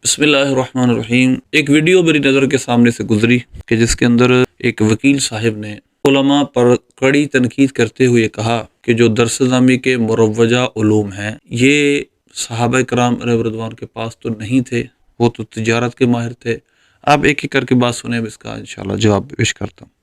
بسم اللہ الرحمن الرحیم۔ ایک ویڈیو میری نظر کے سامنے سے گزری کہ جس کے اندر ایک وکیل صاحب نے علماء پر کڑی تنقید کرتے ہوئے کہا کہ جو درس نظامی کے مروجہ علوم ہیں یہ صحابہ کرام علیہ رضوان کے پاس تو نہیں تھے، وہ تو تجارت کے ماہر تھے۔ آپ ایک ایک کر کے بات سنیں، اس کا انشاءاللہ جواب پیش کرتا ہوں۔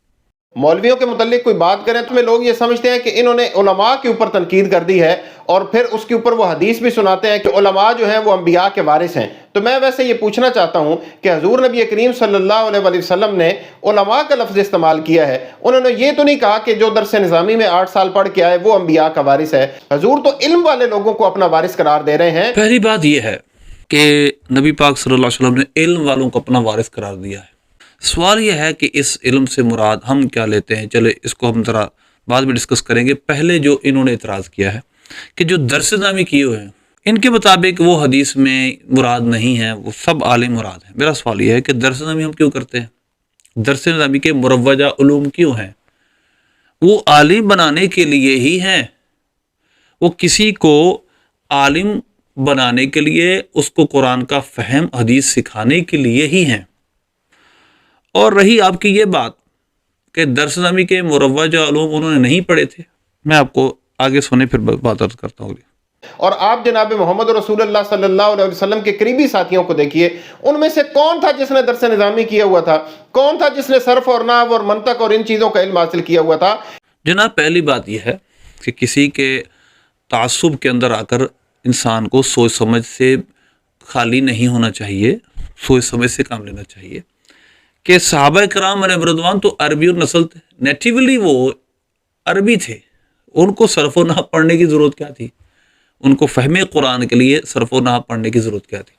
مولویوں کے متعلق کوئی بات کریں تو لوگ یہ سمجھتے ہیں کہ انہوں نے علماء کے اوپر تنقید کر دی ہے، اور پھر اس کے اوپر وہ حدیث بھی سناتے ہیں کہ علماء جو ہیں وہ انبیاء کے وارث ہیں۔ تو میں ویسے یہ پوچھنا چاہتا ہوں کہ حضور نبی کریم صلی اللہ علیہ وسلم نے علماء کا لفظ استعمال کیا ہے، انہوں نے یہ تو نہیں کہا کہ جو درس نظامی میں 8 سال پڑھ کے آئے وہ انبیاء کا وارث ہے۔ حضور تو علم والے لوگوں کو اپنا وارث قرار دے رہے ہیں۔ پہلی بات یہ ہے کہ نبی پاک صلی اللہ علیہ وسلم نے علم والوں کو اپنا وارث قرار دیا ہے۔ سوال یہ ہے کہ اس علم سے مراد ہم کیا لیتے ہیں؟ چلے اس کو ہم ذرا بعد میں ڈسکس کریں گے۔ پہلے جو انہوں نے اعتراض کیا ہے کہ جو درس نظامی کیے ہوئے ہیں ان کے مطابق وہ حدیث میں مراد نہیں ہے، وہ سب عالم مراد ہیں۔ میرا سوال یہ ہے کہ درس نظامی ہم کیوں کرتے ہیں؟ درس نظامی کے مروجہ علوم کیوں ہیں؟ وہ عالم بنانے کے لیے ہی ہیں، وہ کسی کو عالم بنانے کے لیے، اس کو قرآن کا فہم حدیث سکھانے کے لیے ہی ہیں۔ اور رہی آپ کی یہ بات کہ درس نظامی کے مروجہ علوم انہوں نے نہیں پڑھے تھے، میں آپ کو آگے سنے پھر بات عرض کرتا ہوں۔ اور آپ جناب محمد رسول اللہ صلی اللہ علیہ وسلم کے قریبی ساتھیوں کو دیکھیے، ان میں سے کون تھا جس نے درس نظامی کیا ہوا تھا؟ کون تھا جس نے صرف اور نحو اور منطق اور ان چیزوں کا علم حاصل کیا ہوا تھا؟ جناب پہلی بات یہ ہے کہ کسی کے تعصب کے اندر آ کر انسان کو سوچ سمجھ سے خالی نہیں ہونا چاہیے، سوچ سمجھ سے کام لینا چاہیے کہ صحابہ کرام علیہ رضوان تو عربی اور نسل تھے، نیٹیولی وہ عربی تھے، ان کو صرف و نحو پڑھنے کی ضرورت کیا تھی؟ ان کو فہم قرآن کے لیے صرف و نحو پڑھنے کی ضرورت کیا تھی؟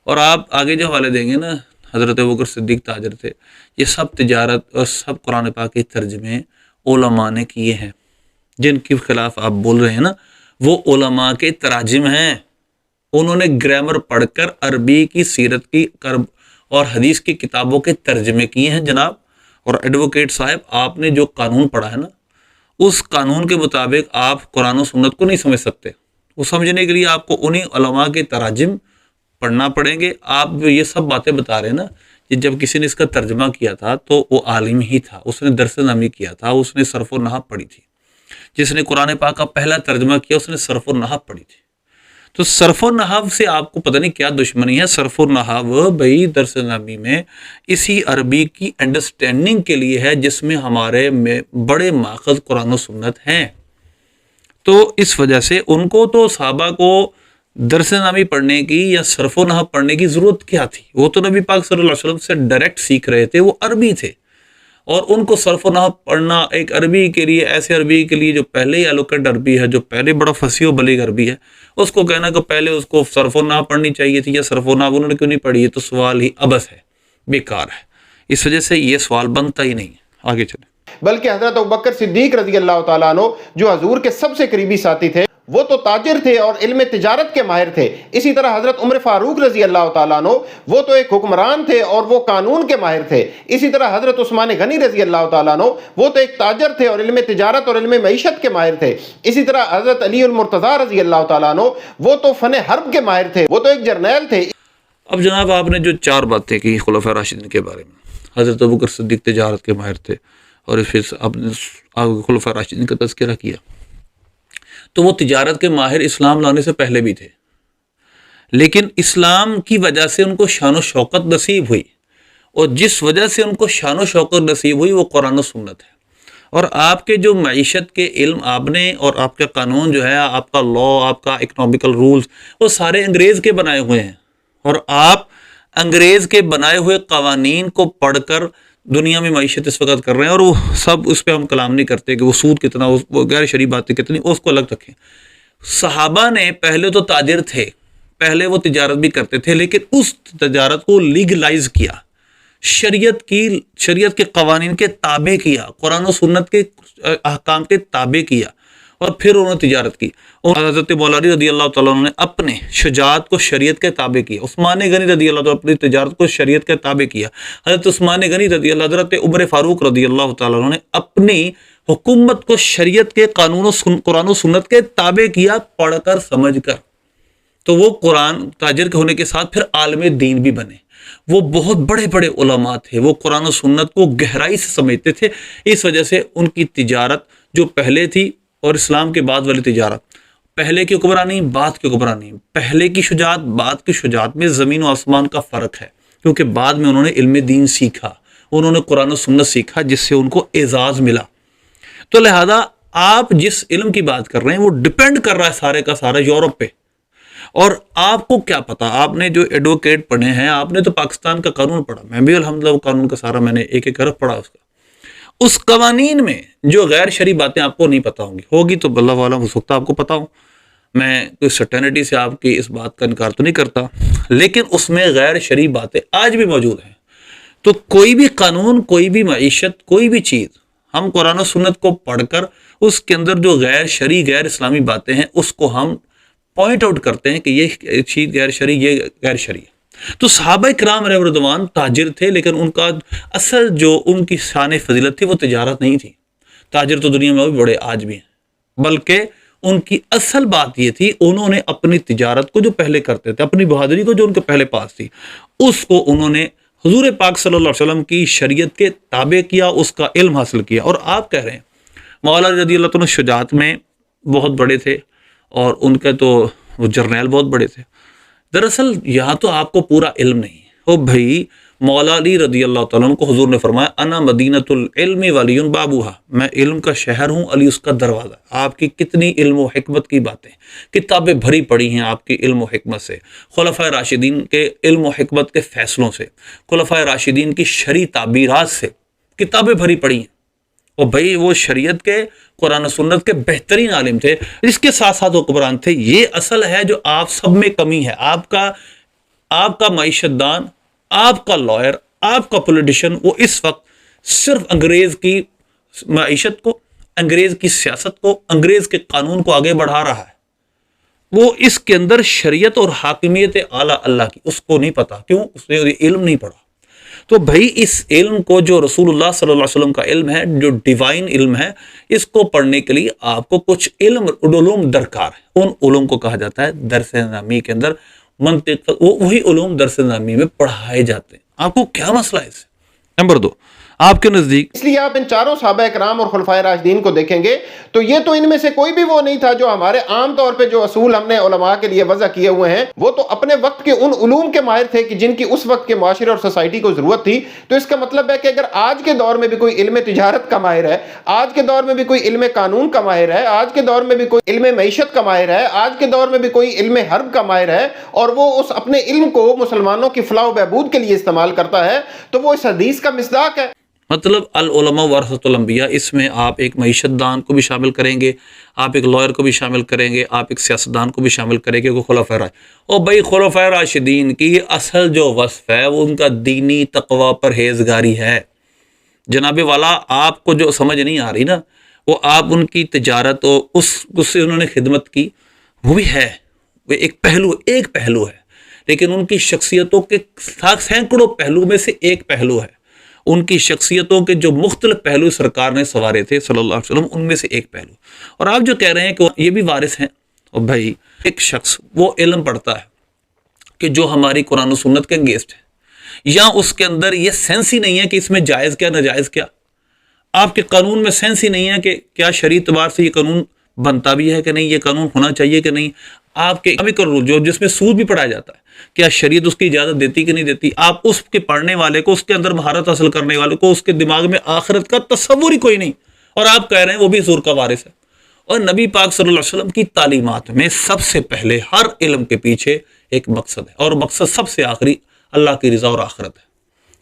اور آپ آگے جو حوالے دیں گے نا، حضرت ابوبکر صدیق تاجر تھے، یہ سب تجارت اور سب قرآن پاک کے ترجمے علماء نے کیے ہیں۔ جن کے خلاف آپ بول رہے ہیں نا، وہ علماء کے تراجم ہیں، انہوں نے گرامر پڑھ کر عربی کی سیرت کی اور حدیث کی کتابوں کے ترجمے کیے ہیں جناب۔ اور ایڈوکیٹ صاحب، آپ نے جو قانون پڑھا ہے نا، اس قانون کے مطابق آپ قرآن و سنت کو نہیں سمجھ سکتے۔ وہ سمجھنے کے لیے آپ کو انہی علماء کے تراجم پڑھنا پڑیں گے۔ آپ یہ سب باتیں بتا رہے ہیں نا، کہ جب کسی نے اس کا ترجمہ کیا تھا تو وہ عالم ہی تھا، اس نے درس نظامی کیا تھا، اس نے صرف و نحو پڑھی تھی۔ جس نے قرآن پاک کا پہلا ترجمہ کیا اس نے صرف و نحو پڑھی تھی۔ تو صرف و نحو سے آپ کو پتہ نہیں کیا دشمنی ہے۔ صرف و نحو بھائی درس نظامی میں اسی عربی کی انڈرسٹینڈنگ کے لیے ہے جس میں ہمارے بڑے ماخذ قرآن و سنت ہیں۔ تو اس وجہ سے ان کو تو صحابہ کو درس نظامی پڑھنے کی یا صرف و نحو پڑھنے کی ضرورت کیا تھی؟ وہ تو نبی پاک صلی اللہ علیہ وسلم سے ڈائریکٹ سیکھ رہے تھے، وہ عربی تھے، اور ان کو صرف و نحو پڑھنا ایک عربی کے لیے، ایسے عربی کے لیے جو پہلے ہی ایلوکینٹ عربی ہے، جو پہلے بڑا فصیح و بلیغ عربی ہے، اس کو کہنا کہ پہلے اس کو صرف و نحو پڑھنی چاہیے تھی یا صرف و نحو انہوں نے کیوں نہیں پڑھی ہے، تو سوال ہی عبث ہے، بیکار ہے۔ اس وجہ سے یہ سوال بنتا ہی نہیں ہے۔ آگے چلیں۔ بلکہ حضرت ابوبکر صدیق رضی اللہ تعالیٰ عنہ جو حضور کے سب سے قریبی ساتھی تھے، وہ تو تاجر تھے اور علم تجارت کے ماہر تھے۔ اسی طرح حضرت عمر فاروق رضی اللہ تعالیٰ عنہ وہ تو ایک حکمران تھے اور وہ قانون کے ماہر تھے۔ اسی طرح حضرت عثمان غنی رضی اللہ تعالیٰ عنہ وہ تو ایک تاجر تھے اور علم تجارت اور علم معیشت کے ماہر تھے۔ اسی طرح حضرت علی المرتضیٰ رضی اللہ تعالیٰ عنہ وہ تو فن حرب کے ماہر تھے، وہ تو ایک جرنیل تھے۔ اب جناب آپ نے جو 4 باتیں کی خلفاء راشدین کے بارے میں، حضرت ابوبکر صدیق تجارت کے ماہر تھے، اور پھر آپ نے خلفاء راشدین کا تذکرہ کیا، تو وہ تجارت کے ماہر اسلام لانے سے پہلے بھی تھے، لیکن اسلام کی وجہ سے ان کو شان و شوکت نصیب ہوئی، اور جس وجہ سے ان کو شان و شوکت نصیب ہوئی وہ قرآن و سنت ہے۔ اور آپ کے جو معیشت کے علم آپ نے، اور آپ کا قانون جو ہے، آپ کا لا، آپ کا اکنامکل رولز، وہ سارے انگریز کے بنائے ہوئے ہیں، اور آپ انگریز کے بنائے ہوئے قوانین کو پڑھ کر دنیا میں معیشت اس وقت کر رہے ہیں، اور وہ سب اس پہ ہم کلام نہیں کرتے کہ وہ سود کتنا، وہ غیر شرعی باتیں کتنی، اس کو الگ رکھیں۔ صحابہ نے پہلے تو تاجر تھے، پہلے وہ تجارت بھی کرتے تھے، لیکن اس تجارت کو لیگلائز کیا، شریعت کے قوانین کے تابع کیا، قرآن و سنت کے احکام کے تابع کیا، اور پھر انہوں نے تجارت کی۔ اور حضرت مولا علی رضی اللہ تعالیٰ عنہ نے اپنے شجاعت کو شریعت کے تابع کیا، عثمان غنی رضی اللہ تعالیٰ اپنی تجارت کو شریعت کے تابع کیا، حضرت عثمان غنی رضی اللہ، حضرت عمر فاروق رضی اللہ تعالیٰ عنہ نے اپنی حکومت کو شریعت کے قانون و قرآن و سنت کے تابع کیا، پڑھ کر سمجھ کر۔ تو وہ قرآن تاجر کے ہونے کے ساتھ پھر عالم دین بھی بنے. وہ بہت بڑے بڑے علماء تھے, وہ قرآن و سنت کو گہرائی سے سمجھتے تھے. اس وجہ سے ان کی تجارت جو پہلے تھی اور اسلام کے بعد والی تجارت, پہلے کی حکمرانی بعد کی حکمرانی, پہلے کی شجاعت بعد کی شجاعت میں زمین و آسمان کا فرق ہے. کیونکہ بعد میں انہوں نے علم دین سیکھا, انہوں نے قرآن و سنت سیکھا, جس سے ان کو اعزاز ملا. تو لہذا آپ جس علم کی بات کر رہے ہیں وہ ڈپینڈ کر رہا ہے سارے کا سارا یورپ پہ. اور آپ کو کیا پتا, آپ نے جو ایڈوکیٹ پڑھے ہیں, آپ نے تو پاکستان کا قانون پڑھا, میں بھی الحمدللہ قانون کا سارا میں نے ایک ایک حرف پڑھا اس قوانین میں جو غیر شرعی باتیں آپ کو نہیں پتا ہوں گی, ہوگی تو اللہ عالم ہو سکتا ہے آپ کو پتا ہو. میں کوئی سرٹینٹی سے آپ کی اس بات کا انکار تو نہیں کرتا, لیکن اس میں غیر شرعی باتیں آج بھی موجود ہیں. تو کوئی بھی قانون, کوئی بھی معیشت, کوئی بھی چیز ہم قرآن و سنت کو پڑھ کر اس کے اندر جو غیر شرعی غیر اسلامی باتیں ہیں اس کو ہم پوائنٹ آؤٹ کرتے ہیں کہ یہ چیز غیر شرعی, یہ غیر شرعی. تو صحابہ کرام علیہ رضوان تاجر تھے, لیکن ان کا اصل جو ان کی شان فضیلت تھی وہ تجارت نہیں تھی. تاجر تو دنیا میں بھی بڑے آج بھی ہیں, بلکہ ان کی اصل بات یہ تھی, انہوں نے اپنی تجارت کو جو پہلے کرتے تھے, اپنی بہادری کو جو ان کے پہلے پاس تھی, اس کو انہوں نے حضور پاک صلی اللہ علیہ وسلم کی شریعت کے تابع کیا, اس کا علم حاصل کیا. اور آپ کہہ رہے ہیں مولا رضی اللہ عنہ شجاعت میں بہت بڑے تھے اور ان کے تو وہ جرنیل بہت بڑے تھے. دراصل یہاں تو آپ کو پورا علم نہیں. او بھائی, مولا علی رضی اللہ تعالیٰ عنہ کو حضور نے فرمایا انا مدینۃ العلم ولی بابوہا, میں علم کا شہر ہوں, علی اس کا دروازہ. آپ کی کتنی علم و حکمت کی باتیں, کتابیں بھری پڑی ہیں آپ کی علم و حکمت سے, خلفائے راشدین کے علم و حکمت کے فیصلوں سے, خلفائے راشدین کی شرعی تعبیرات سے کتابیں بھری پڑی ہیں. اور بھائی وہ شریعت کے, قرآن و سنت کے بہترین عالم تھے, اس کے ساتھ ساتھ وہ حکمران تھے. یہ اصل ہے جو آپ سب میں کمی ہے. آپ کا معیشت دان, آپ کا لائر, آپ کا پولیٹیشین, وہ اس وقت صرف انگریز کی معیشت کو, انگریز کی سیاست کو, انگریز کے قانون کو آگے بڑھا رہا ہے. وہ اس کے اندر شریعت اور حاکمیت اعلیٰ اللہ کی اس کو نہیں پتا. کیوں؟ اس نے علم نہیں پڑھا. تو بھائی اس علم کو جو رسول اللہ صلی اللہ علیہ وسلم کا علم ہے, جو ڈیوائن علم ہے, اس کو پڑھنے کے لیے آپ کو کچھ علوم درکار ہے. ان علوم کو کہا جاتا ہے درس نظامی کے اندر منطق, وہی علوم درس نظامی میں پڑھائے جاتے ہیں. آپ کو کیا مسئلہ ہے اس سے؟ نمبر 2, آپ کے نزدیک اس لیے آپ ان چاروں صحابہ کرام اور خلفائے راشدین کو دیکھیں گے تو یہ تو ان میں سے کوئی بھی وہ نہیں تھا جو ہمارے عام طور پہ جو اصول ہم نے علماء کے لیے وضع کیے ہوئے ہیں, وہ تو اپنے وقت کے ان علوم کے ماہر تھے کہ جن کی اس وقت کے معاشرے اور سوسائٹی کو ضرورت تھی. تو اس کا مطلب ہے کہ اگر آج کے دور میں بھی کوئی علم تجارت کا ماہر ہے, آج کے دور میں بھی کوئی علم قانون کا ماہر ہے, آج کے دور میں بھی کوئی علم معیشت کا ماہر ہے, آج کے دور میں بھی کوئی علم حرب کا ماہر ہے, اور وہ اس اپنے علم کو مسلمانوں کی فلاح و بہبود کے لیے استعمال کرتا ہے, تو وہ اس حدیث کا مصداق ہے. مطلب العلماء ورثۃ الانبیاء, اس میں آپ ایک معیشت دان کو بھی شامل کریں گے, آپ ایک لائر کو بھی شامل کریں گے, آپ ایک سیاستدان کو بھی شامل کریں گے, خلفائے راشدین. اور بھائی خلفائے راشدین کی اصل جو وصف ہے وہ ان کا دینی تقوی پرہیزگاری ہے. جناب والا, آپ کو جو سمجھ نہیں آ رہی نا, وہ آپ ان کی تجارت اور اس سے انہوں نے خدمت کی, وہ بھی ہے, وہ ایک پہلو ہے, لیکن ان کی شخصیتوں کے سینکڑوں پہلو میں سے ایک پہلو ہے. ان کی شخصیتوں کے جو مختلف پہلو سرکار نے سوارے تھے صلی اللہ علیہ وسلم, ان میں سے ایک پہلو. اور آپ جو کہہ رہے ہیں کہ یہ بھی وارث ہیں, اور بھائی ایک شخص وہ علم پڑھتا ہے کہ جو ہماری قرآن و سنت کے انگیسٹ ہے, یا اس کے اندر یہ سینس ہی نہیں ہے کہ اس میں جائز کیا ناجائز کیا, آپ کے قانون میں سینس ہی نہیں ہے کہ کیا شرعی اعتبار سے یہ قانون بنتا بھی ہے کہ نہیں, یہ قانون ہونا چاہیے کہ نہیں. آپ کے رول جو جس میں سود بھی پڑھایا جاتا ہے, کیا شریعت اس کی اجازت دیتی کہ نہیں دیتی, آپ اس کے پڑھنے والے کو, اس کے اندر مہارت حاصل کرنے والے کو, اس کے دماغ میں آخرت کا تصور ہی کوئی نہیں, اور آپ کہہ رہے ہیں وہ بھی حضور کا وارث ہے. اور نبی پاک صلی اللہ علیہ وسلم کی تعلیمات میں سب سے پہلے ہر علم کے پیچھے ایک مقصد ہے, اور مقصد سب سے آخری اللہ کی رضا اور آخرت ہے.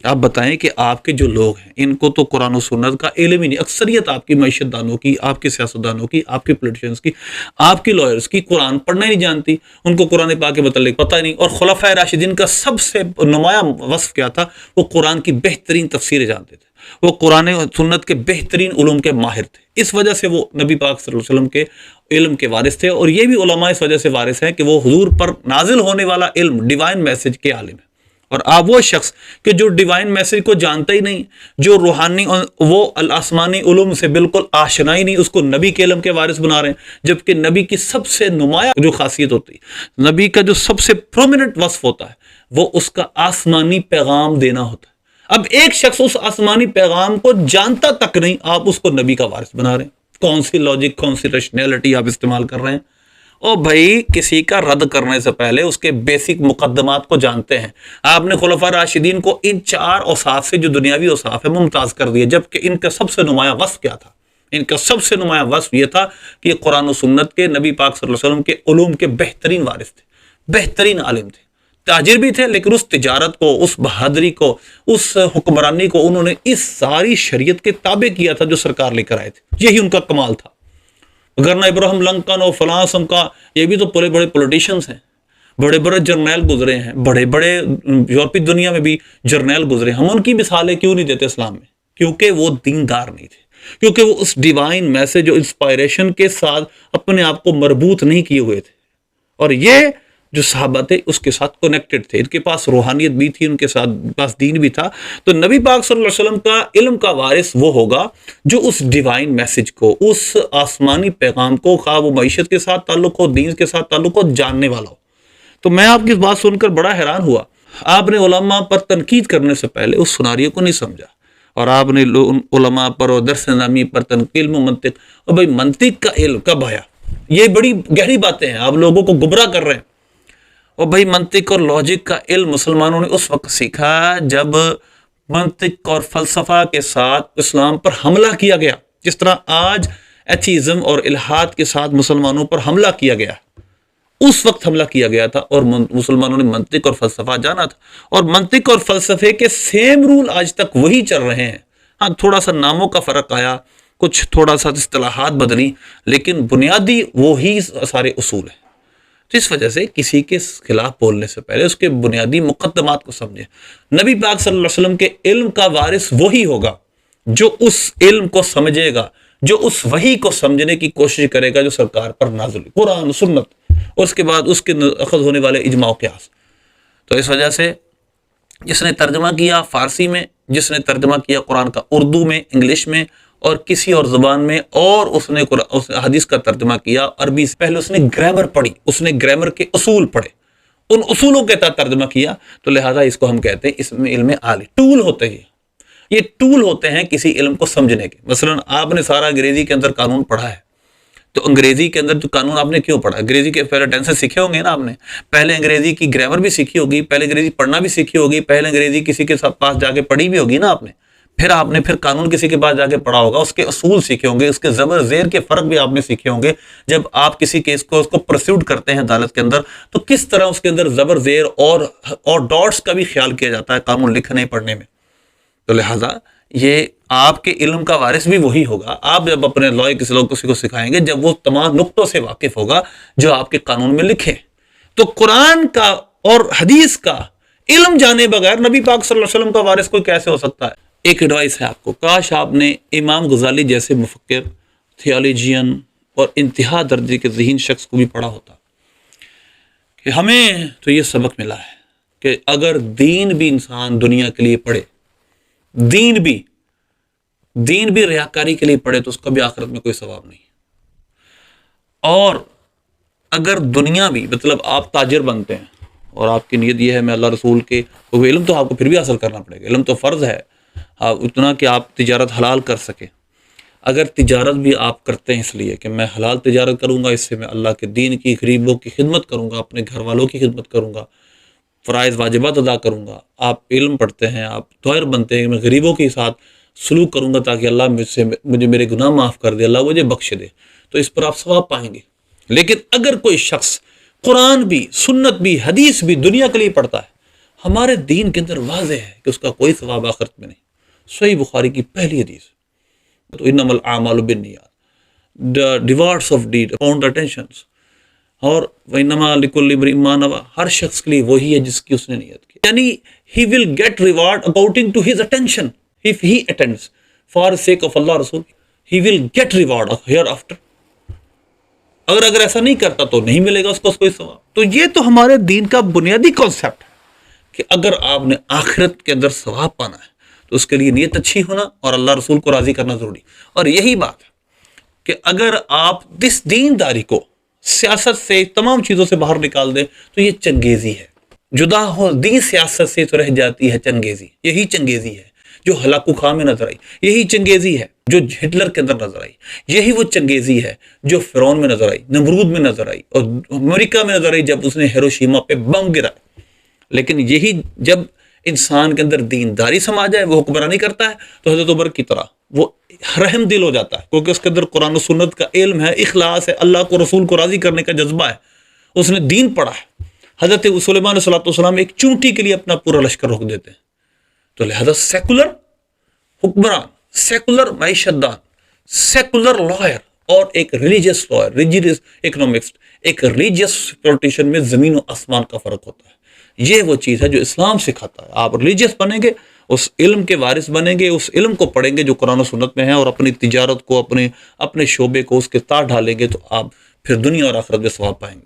آپ بتائیں کہ آپ کے جو لوگ ہیں ان کو تو قرآن و سنت کا علم ہی نہیں. اکثریت آپ کی معیشت دانوں کی, آپ کے سیاستدانوں کی, آپ کے پولیٹیشنز کی, آپ کی لائرز کی قرآن پڑھنا ہی نہیں جانتی, ان کو قرآن پاک کے متعلق پتہ ہی نہیں. اور خلفائے راشدین کا سب سے نمایاں وصف کیا تھا, وہ قرآن کی بہترین تفسیریں جانتے تھے, وہ قرآن و سنت کے بہترین علوم کے ماہر تھے. اس وجہ سے وہ نبی پاک صلی اللہ علیہ وسلم کے علم کے وارث تھے. اور یہ بھی علماء اس وجہ سے وارث ہیں کہ وہ حضور پر نازل ہونے والا علم, ڈیوائن میسج کے عالم ہیں. اور آپ وہ شخص کہ جو ڈیوائن میسج کو جانتا ہی نہیں، جو روحانی وہ آسمانی علوم سے بالکل آشنا ہی نہیں، اس کو نبی کے علم کے وارث بنا رہے ہیں، جبکہ نبی کی سب سے نمایاں جو خاصیت ہوتی ہے، نبی کا جو سب سے پرومیننٹ وصف ہوتا ہے، وہ اس کا آسمانی پیغام دینا ہوتا ہے۔ اب ایک شخص اس آسمانی پیغام کو جانتا تک نہیں، آپ اس کو نبی کا وارث بنا رہے ہیں۔ کون سی لاجک، کون سی ریشنلٹی آپ استعمال کر رہے ہیں؟ او بھائی، کسی کا رد کرنے سے پہلے اس کے بیسک مقدمات کو جانتے ہیں۔ آپ نے خلفاء راشدین کو ان 4 اوصاف سے جو دنیاوی اوصاف ہے ممتاز کر دیے، جبکہ ان کا سب سے نمایاں وصف کیا تھا؟ ان کا سب سے نمایاں وصف یہ تھا کہ یہ قرآن و سنت کے، نبی پاک صلی اللہ علیہ وسلم کے علوم کے بہترین وارث تھے، بہترین عالم تھے، تاجر بھی تھے، لیکن اس تجارت کو، اس بہادری کو، اس حکمرانی کو انہوں نے اس ساری شریعت کے تابع کیا تھا جو سرکار لے کر آئے تھے۔ یہی ان کا کمال تھا۔ اگرنہ ابراہم لنکن اور فلاں کا، یہ بھی تو بڑے بڑے پولیٹیشنز ہیں، بڑے بڑے جرنیل گزرے ہیں، بڑے بڑے یورپی دنیا میں بھی جرنیل گزرے ہیں۔ ہم ان کی مثالیں کیوں نہیں دیتے اسلام میں؟ کیونکہ وہ دیندار نہیں تھے، کیونکہ وہ اس ڈیوائن میسج اور انسپائریشن کے ساتھ اپنے آپ کو مربوط نہیں کیے ہوئے تھے۔ اور یہ جو صحابہ تھے اس کے ساتھ کنیکٹڈ تھے، ان کے پاس روحانیت بھی تھی، ان کے ساتھ پاس دین بھی تھا۔ تو نبی پاک صلی اللہ علیہ وسلم کا علم کا وارث وہ ہوگا جو اس ڈیوائن میسج کو، اس آسمانی پیغام کو، خواہ وہ معیشت کے ساتھ تعلق ہو، دین کے ساتھ تعلق ہو، جاننے والا ہو۔ تو میں آپ کی اس بات سن کر بڑا حیران ہوا، آپ نے علماء پر تنقید کرنے سے پہلے اس سناریو کو نہیں سمجھا، اور آپ نے علماء پر اور درس نظامی پر تنقید میں منطق، اور بھائی منطق کا علم کب آیا؟ یہ بڑی گہری باتیں ہیں، آپ لوگوں کو گمراہ کر رہے ہیں۔ اور بھائی منطق اور لاجک کا علم مسلمانوں نے اس وقت سیکھا جب منطق اور فلسفہ کے ساتھ اسلام پر حملہ کیا گیا، جس طرح آج ایتھیزم اور الحاد کے ساتھ مسلمانوں پر حملہ کیا گیا، اس وقت حملہ کیا گیا تھا، اور مسلمانوں نے منطق اور فلسفہ جانا تھا، اور منطق اور فلسفے کے سیم رول آج تک وہی چل رہے ہیں۔ ہاں، تھوڑا سا ناموں کا فرق آیا، کچھ تھوڑا سا اصطلاحات بدلی، لیکن بنیادی وہی سارے اصول ہیں۔ تو اس وجہ سے کسی کے خلاف بولنے سے پہلے اس کے بنیادی مقدمات کو سمجھیں۔ نبی پاک صلی اللہ علیہ وسلم کے علم کا وارث وہی ہوگا جو اس علم کو سمجھے گا، جو اس وحی کو سمجھنے کی کوشش کرے گا جو سرکار پر نازل ہوئی، قرآن سنت، اور اس کے بعد اس کے اخذ ہونے والے اجماع و قیاس۔ تو اس وجہ سے جس نے ترجمہ کیا فارسی میں، جس نے ترجمہ کیا قرآن کا اردو میں، انگلش میں اور کسی اور زبان میں، اور اس نے حدیث کا ترجمہ کیا عربی سے، پہلے اس نے گرامر پڑھی، اس نے گرامر کے اصول پڑھے، ان اصولوں کے تحت ترجمہ کیا، تو لہذا اس کو ہم کہتے ہیں اس میں علم عالی، ٹول ہوتے ہیں، یہ ٹول ہوتے ہیں کسی علم کو سمجھنے کے۔ مثلا آپ نے سارا انگریزی کے اندر قانون پڑھا ہے، تو انگریزی کے اندر جو قانون آپ نے کیوں پڑھا؟ انگریزی کے پہلے ٹینسز سیکھے ہوں گے نا آپ نے، پہلے انگریزی کی گرامر بھی سیکھی ہوگی، پہلے انگریزی پڑھنا بھی سیکھی ہوگی، پہلے انگریزی کسی کے پاس جا کے پڑھی بھی ہوگی نا آپ نے، پھر قانون کسی کے پاس جا کے پڑھا ہوگا، اس کے اصول سیکھے ہوں گے، اس کے زبر زیر کے فرق بھی آپ نے سیکھے ہوں گے۔ جب آپ کسی کیس کو اس کو پرسیوٹ کرتے ہیں عدالت کے اندر، تو کس طرح اس کے اندر زبر زیر اور ڈاٹس کا بھی خیال کیا جاتا ہے قانون لکھنے پڑھنے میں۔ تو لہٰذا یہ آپ کے علم کا وارث بھی وہی ہوگا۔ آپ جب اپنے لائے کسی کو سکھائیں گے جب وہ تمام نقطوں سے واقف ہوگا جو آپ کے قانون میں لکھے۔ تو قرآن کا اور حدیث کا علم جانے بغیر نبی پاک صلی اللہ علیہ وسلم کا وارث کوئی کیسے ہو سکتا ہے؟ ایک ایڈوائس ہے آپ کو، کاش آپ نے امام غزالی جیسے مفکر، تھیالوجین اور انتہا درجے کے ذہین شخص کو بھی پڑھا ہوتا، کہ ہمیں تو یہ سبق ملا ہے کہ اگر دین بھی انسان دنیا کے لیے پڑھے، دین بھی ریاکاری کے لیے پڑھے، تو اس کا بھی آخرت میں کوئی ثواب نہیں۔ اور اگر دنیا بھی، مطلب آپ تاجر بنتے ہیں اور آپ کی نیت یہ ہے میں اللہ رسول کے، تو وہ علم تو آپ کو پھر بھی حاصل کرنا پڑے گا، علم تو فرض ہے اتنا کہ آپ تجارت حلال کر سکیں۔ اگر تجارت بھی آپ کرتے ہیں اس لیے کہ میں حلال تجارت کروں گا، اس سے میں اللہ کے دین کی، غریبوں کی خدمت کروں گا، اپنے گھر والوں کی خدمت کروں گا، فرائض واجبات ادا کروں گا، آپ علم پڑھتے ہیں، آپ طاہر بنتے ہیں، میں غریبوں کے ساتھ سلوک کروں گا تاکہ اللہ مجھے میرے گناہ معاف کر دے، اللہ مجھے بخش دے، تو اس پر آپ ثواب پائیں گے۔ لیکن اگر کوئی شخص قرآن بھی، سنت بھی، حدیث بھی دنیا کے لیے پڑھتا ہے، ہمارے دین کے اندر واضح ہے کہ اس کا کوئی ثواب آخرت میں نہیں۔ صحیح بخاری کی پہلی حدیث، تو انما الاعمال بالنیات، the rewards of deed upon the attentions، اور وَإِنَّمَا لِكُلِّ امْرِئٍ مَّا نَوَىٰ، ہر شخص کے لیے وہی ہے جس کی اس نے نیت کی، یعنی he will get reward according to his attention if he attends for the sake of Allah رسول، he will get reward hereafter۔ اگر ایسا نہیں کرتا تو نہیں ملے گا اس کو کوئی ثواب۔ تو یہ تو ہمارے دین کا بنیادی کانسیپٹ ہے کہ اگر آپ نے آخرت کے اندر ثواب پانا ہے تو اس کے لیے نیت اچھی ہونا اور اللہ رسول کو راضی کرنا ضروری. اور یہی بات ہے کہ اگر آپ اس دینداری کو سیاست سے تمام چیزوں سے باہر نکال دیں تو یہ چنگیزی ہے. جدا ہو دین سیاست سے تو رہ جاتی ہے چنگیزی. یہی چنگیزی ہے جو ہلاکو خاں میں نظر آئی. یہی چنگیزی ہے جو ہٹلر کے اندر نظر آئی. یہی وہ چنگیزی ہے جو فرعون میں نظر آئی, نمرود میں نظر آئی, اور امریکہ میں نظر آئی جب اس نے ہیروشیما پہ بم گرا. لیکن یہی جب انسان کے اندر دینداری سما جائے, وہ حکمرانی کرتا ہے, تو حضرت عمر کی طرح وہ رحم دل ہو جاتا ہے, کیونکہ اس کے اندر قرآن و سنت کا علم ہے, اخلاص ہے, اللہ کو رسول کو راضی کرنے کا جذبہ ہے, اس نے دین پڑھا ہے. حضرت سلیمان علیہ السلام ایک چونٹی کے لیے اپنا پورا لشکر روک دیتے ہیں. تو لہذا سیکولر حکمران, سیکولر معیشت دان, سیکولر لائر اور ایک ریلیجیس لائر, ریلیجیس اکنامکسٹ, ایک ریلیجیس پولیٹیشین میں زمین و آسمان کا فرق ہوتا ہے. یہ وہ چیز ہے جو اسلام سکھاتا ہے. آپ ریلیجیس بنیں گے, اس علم کے وارث بنیں گے, اس علم کو پڑھیں گے جو قرآن و سنت میں ہے, اور اپنی تجارت کو, اپنے شعبے کو اس کے تار ڈھالیں گے, تو آپ پھر دنیا اور آخرت میں ثواب پائیں گے.